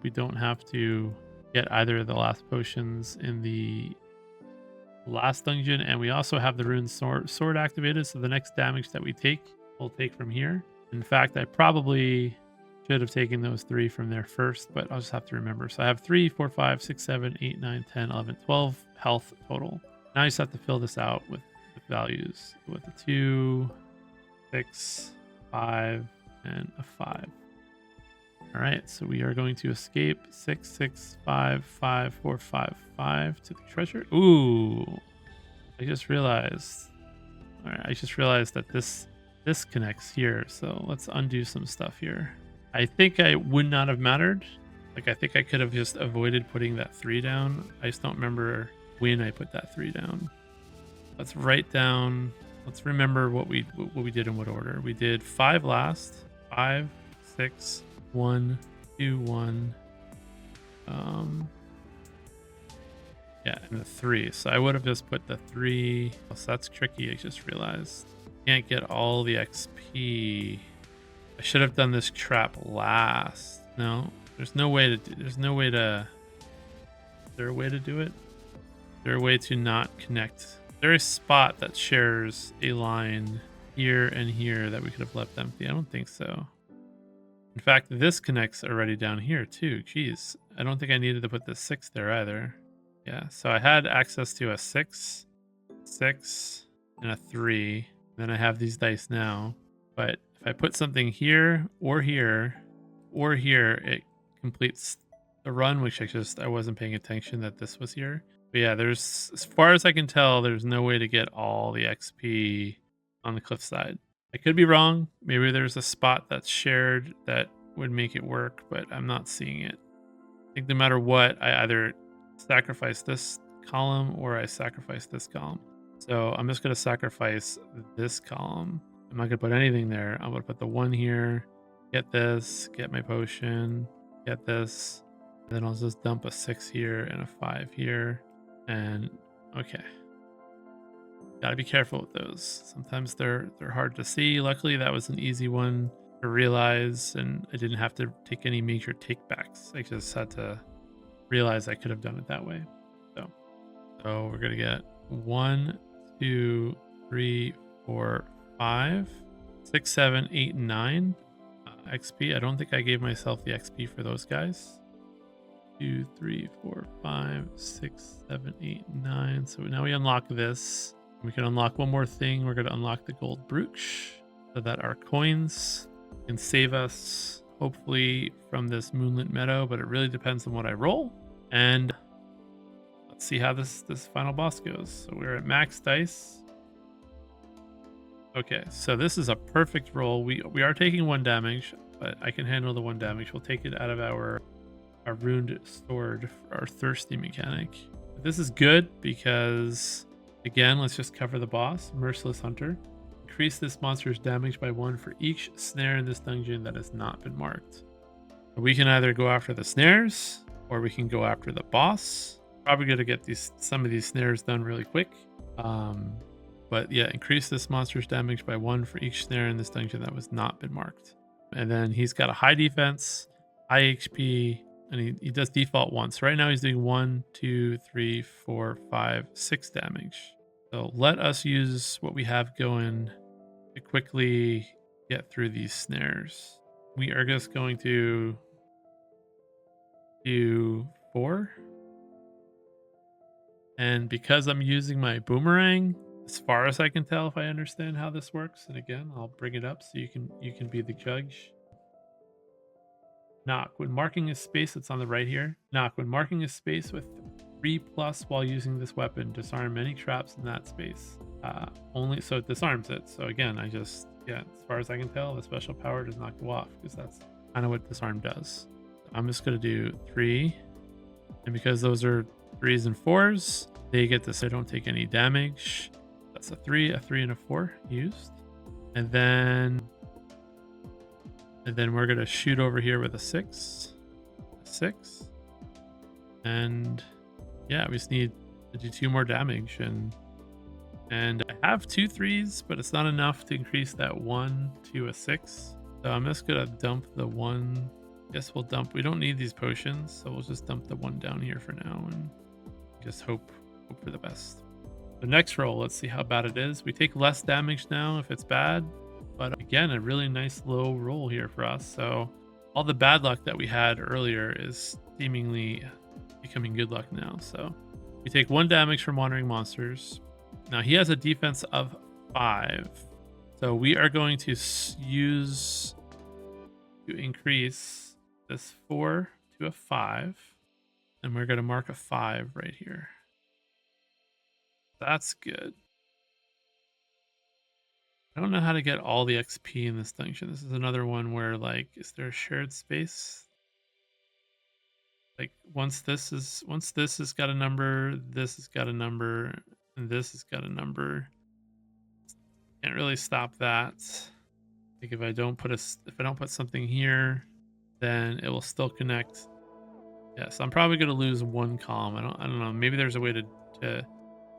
We don't have to get either of the last potions in the last dungeon, and we also have the rune sword activated, so the next damage that we take, we'll take from here. In fact, I probably should have taken those 3 from there first, but I'll just have to remember. So I have 3, 4, 5, 6, 7, 8, 9, 10, 11, 12 health total. Now I just have to fill this out with values with a 2, 6, 5, and a 5. All right, so we are going to escape 6, 6, 5, 5, 4, 5, 5 to the treasure. Ooh, I just realized. All right, I just realized that this connects here. So let's undo some stuff here. I think I would not have mattered. Like, I think I could have just avoided putting that 3 down. I just don't remember when I put that 3 down. Let's write down. Let's remember what we did in what order. We did 5 last. 5, 6, 1, 2, 1. Yeah, and the 3. So I would have just put the 3. So that's tricky. I just realized. Can't get all the XP. I should have done this trap last. No, there's no way to do. There's no way to. Is there a way to do it? Is there a way to not connect? There is a spot that shares a line here and here that we could have left empty. I don't think so. In fact, this connects already down here too. Jeez, I don't think I needed to put the 6 there either. Yeah, so I had access to a 6, 6, and a 3. Then I have these dice now. But if I put something here, or here, or here, it completes the run, which I wasn't paying attention that this was here. But yeah, there's, as far as I can tell, there's no way to get all the XP on the cliffside. I could be wrong. Maybe there's a spot that's shared that would make it work, but I'm not seeing it. I think no matter what, I either sacrifice this column or I sacrifice this column. So I'm just going to sacrifice this column. I'm not going to put anything there. I'm going to put the 1 here, get this, get my potion, get this. And then I'll just dump a 6 here and a 5 here. And okay. Gotta be careful with those. Sometimes they're hard to see. Luckily, that was an easy one to realize, and I didn't have to take any major takebacks. I just had to realize I could have done it that way. So we're gonna get 1, 2, 3, 4, 5, 6, 7, 8, 9 XP. I don't think I gave myself the XP for those guys. 2, 3, 4, 5, 6, 7, 8, 9. So now we unlock this. We can unlock one more thing. We're going to unlock the gold brooch so that our coins can save us, hopefully, from this Moonlit Meadow, but it really depends on what I roll. And let's see how this final boss goes. So we're at max dice. Okay, so this is a perfect roll. We are taking 1 damage, but I can handle the 1 damage. We'll take it out of our ruined sword, our thirsty mechanic. This is good because, again, let's just cover the boss. Merciless Hunter. Increase this monster's damage by 1 for each snare in this dungeon that has not been marked. We can either go after the snares or we can go after the boss. Probably going to get some of these snares done really quick. But yeah, increase this monster's damage by 1 for each snare in this dungeon that was not been marked. And then he's got a high defense, high HP, and he does default once. Right now he's doing 1, 2, 3, 4, 5, 6 damage. So let us use what we have going to quickly get through these snares. We are just going to do 4. And because I'm using my boomerang, as far as I can tell, if I understand how this works, and again, I'll bring it up so you can be the judge. Knock. When marking a space that's on the right here, knock. When marking a space with 3+ while using this weapon, disarm any traps in that space. So it disarms it. So again, as far as I can tell, the special power does not go off because that's kind of what disarm does. So I'm just going to do 3. And because those are 3s and 4s, they get this. I don't take any damage. That's a 3, and a 4 used. And then we're going to shoot over here with a 6. And yeah, we just need to do 2 more damage. And I have 2 3s, but it's not enough to increase that 1 to a 6. So I'm just going to dump the 1. Guess we'll dump. We don't need these potions, so we'll just dump the 1 down here for now and just hope for the best. The next roll, let's see how bad it is. We take less damage now if it's bad. But again, a really nice low roll here for us. So all the bad luck that we had earlier is seemingly becoming good luck now. So we take 1 damage from wandering monsters. Now he has a defense of 5. So we are going to use to increase this 4 to a 5. And we're going to mark a 5 right here. That's good. I don't know how to get all the XP in this dungeon. This is another one where, like, is there a shared space? Like, once this has got a number, this has got a number, and this has got a number. Can't really stop that. Like, if I don't put something here, then it will still connect. Yes, I'm probably gonna lose 1 column. I don't know. Maybe there's a way to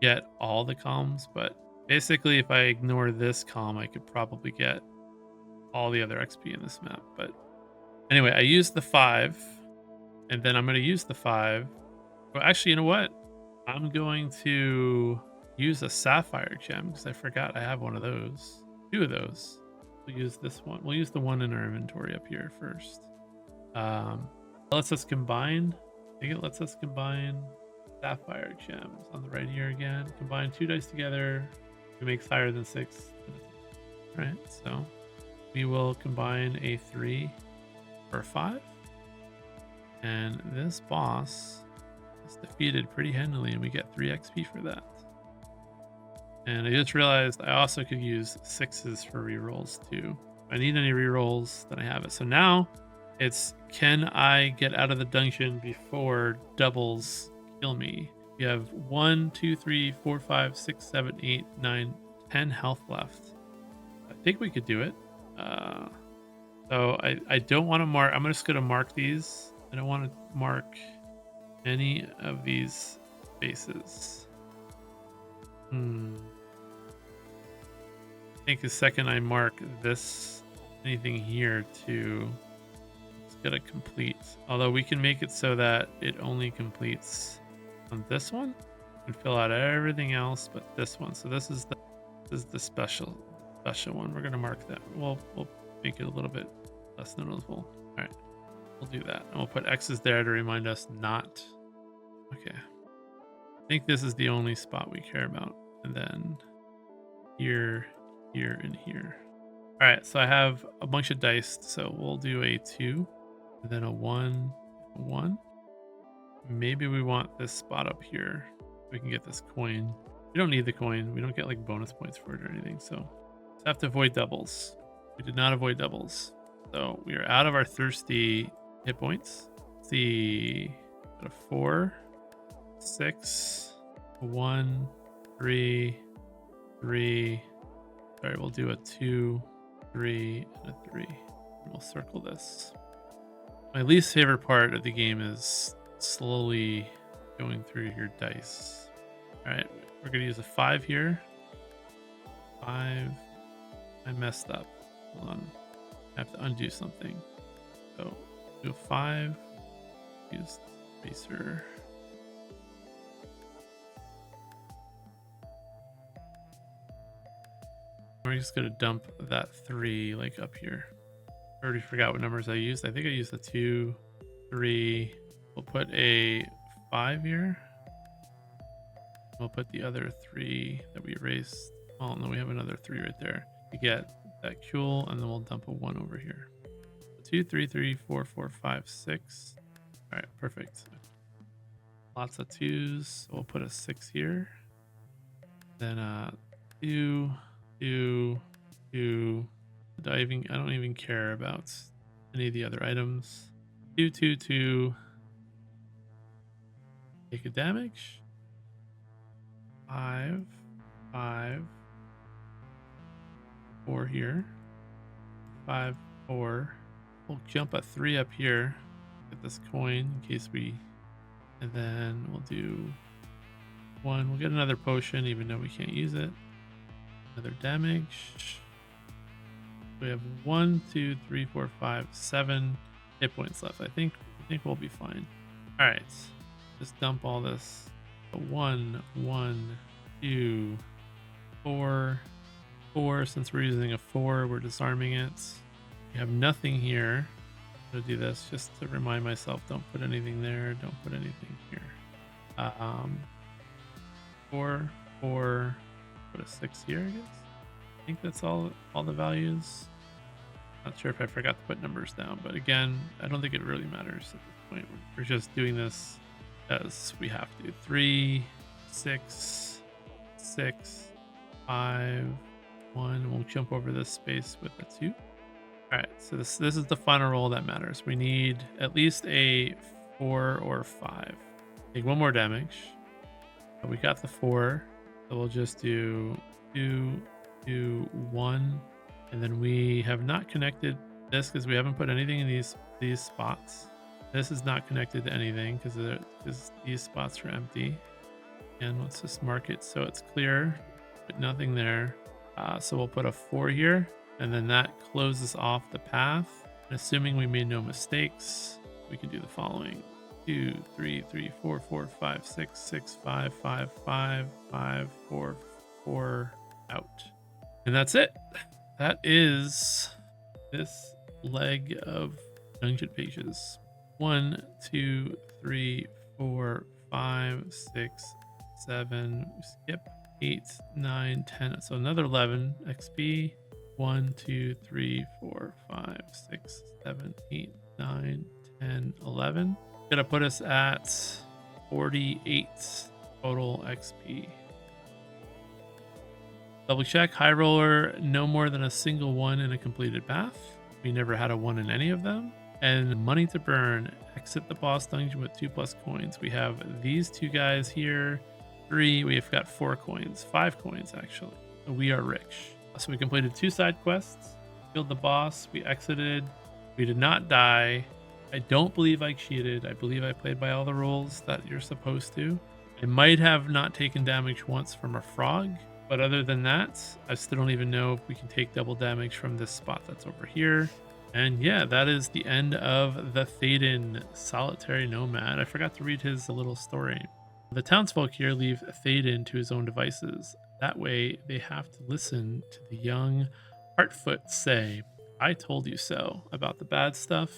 get all the columns, but basically, if I ignore this column, I could probably get all the other XP in this map. But anyway, I used the 5, and then I'm going to use the 5. Well, actually, you know what? I'm going to use a sapphire gem because I forgot I have one of those. 2 of those. We'll use this one. We'll use the one in our inventory up here first. It lets us combine. I think it lets us combine sapphire gems on the right here again. Combine 2 dice together. It makes higher than 6. Right, so we will combine a 3 for a 5. And this boss is defeated pretty handily, and we get 3 XP for that. And I just realized I also could use 6s for rerolls too. If I need any rerolls, then I have it. So now it's, can I get out of the dungeon before doubles kill me? You have 1, 2, 3, 4, 5, 6, 7, 8, 9, 10 health left. I think we could do it. So I don't want to mark. I'm just going to mark these. I don't want to mark any of these spaces. I think the second I mark this, anything here to, it's gonna complete. Although we can make it so that it only completes on this one and fill out everything else but this one. So this is the special one. We're gonna mark that. We'll make it a little bit less noticeable. All right, we'll do that, and we'll put X's there to remind us not. Okay, I think this is the only spot we care about, and then here, here, and here. All right, so I have a bunch of dice, so we'll do a 2, and then a 1, a 1. Maybe we want this spot up here. We can get this coin. We don't need the coin. We don't get like bonus points for it or anything, so let's have to avoid doubles. We did not avoid doubles, so we are out of our thirsty hit points. Let's see, got a 4, 6, 1, 3, 3. Sorry, we'll do a 2, 3, and a 3. And we'll circle this. My least favorite part of the game is slowly going through your dice. All right, we're gonna use a 5 here. 5. I messed up. Hold on. I have to undo something. So do a 5. Use the spacer. We're just gonna dump that 3 like up here. I already forgot what numbers I used. I think I used a 2, 3. We'll put a 5 here. We'll put the other 3 that we erased. Oh no, we have another 3 right there to get that cool, and then we'll dump a 1 over here. 2, 3, 3, 4, 4, 5, 6. All right, perfect. Lots of 2s. So we'll put a 6 here. Then 2, 2, 2. I don't even care about any of the other items. 2, 2, 2. Take a damage. 5, 5. 4 here. 5, 4. We'll jump a 3 up here. Get this coin in case we. And then we'll do 1. We'll get another potion even though we can't use it. Another damage. We have 1, 2, 3, 4, 5, 7 hit points left. I think we'll be fine. All right, just dump all this. 1, 1, 2, 4, 4. Since we're using a 4, we're disarming it. We have nothing here. I'm gonna do this just to remind myself. Don't put anything there. Don't put anything here. 4, 4. Put a 6 here, I guess. I think that's all the values. Not sure if I forgot to put numbers down, but again, I don't think it really matters at this point. We're just doing this as we have to. 3, 6, 6, 5, 1. We'll jump over this space with a 2. All right, so this is the final roll that matters. We need at least a 4 or 5. Take 1 more damage. But we got the 4, so we'll just do 2, 2, 1, and then we have not connected this because we haven't put anything in these spots. This is not connected to anything because these spots are empty. And let's just mark it so it's clear, but nothing there. So we'll put a 4 here, and then that closes off the path. And assuming we made no mistakes, we can do the following: 2, 3, 3, 4, 4, 5, 6, 6, 5, 5, 5, 5, 4, 4, out. And that's it. That is this leg of Dungeon Pages. 1, 2, 3, 4, 5, 6, 7. Skip 8, 9, 10. So another 11 XP. 1, 2, 3, 4, 5, 6, 7, 8, 9, 10, 11. Gonna put us at 48 total XP. Double check, high roller, no more than a single one in a completed path. We never had a one in any of them. And money to burn, exit the boss dungeon with 2+ coins. We have these two guys here, 3, we've got 4 coins, 5 coins actually. We are rich. So we completed 2 side quests, killed the boss, we exited, we did not die. I don't believe I cheated. I believe I played by all the rules that you're supposed to. I might have not taken damage once from a frog, but other than that, I still don't even know if we can take double damage from this spot that's over here. And yeah, that is the end of the Thaden Solitary Nomad. I forgot to read his little story. The townsfolk here leave Thaden to his own devices. That way, they have to listen to the young Heartfoot say, "I told you so," about the bad stuff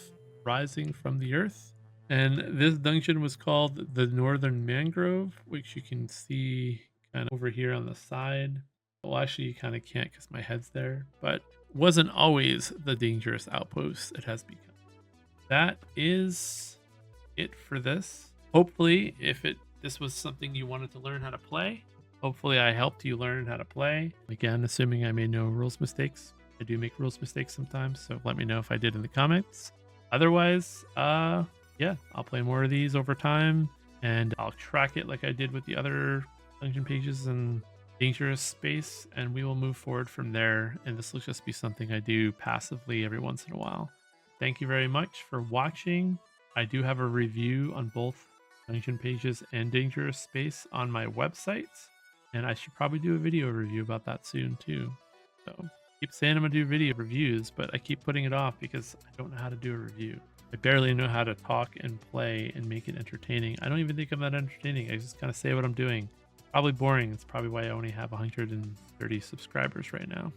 rising from the earth. And this dungeon was called the Northern Mangrove, which you can see kind of over here on the side. Well, actually, you kind of can't because my head's there, but wasn't always the dangerous outpost it has become. That is it for this. Hopefully, if this was something you wanted to learn how to play, hopefully I helped you learn how to play. Again, assuming I made no rules mistakes. I do make rules mistakes sometimes, so let me know if I did in the comments. Otherwise, yeah, I'll play more of these over time, and I'll track it like I did with the other Dungeon Pages and Dangerous Space, and we will move forward from there. And this will just be something I do passively every once in a while. Thank you very much for watching. I do have a review on both Dungeon Pages and Dangerous Space on my website, and I should probably do a video review about that soon too. So keep saying I'm gonna do video reviews, but I keep putting it off because I don't know how to do a review. I barely know how to talk and play and make it entertaining. I don't even think I'm that entertaining. I just kind of say what I'm doing. Probably boring. It's probably why I only have 130 subscribers right now.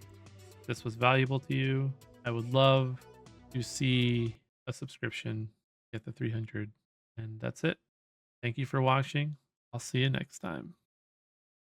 If this was valuable to you, I would love to see a subscription get the 300. And that's it. Thank you for watching. I'll see you next time.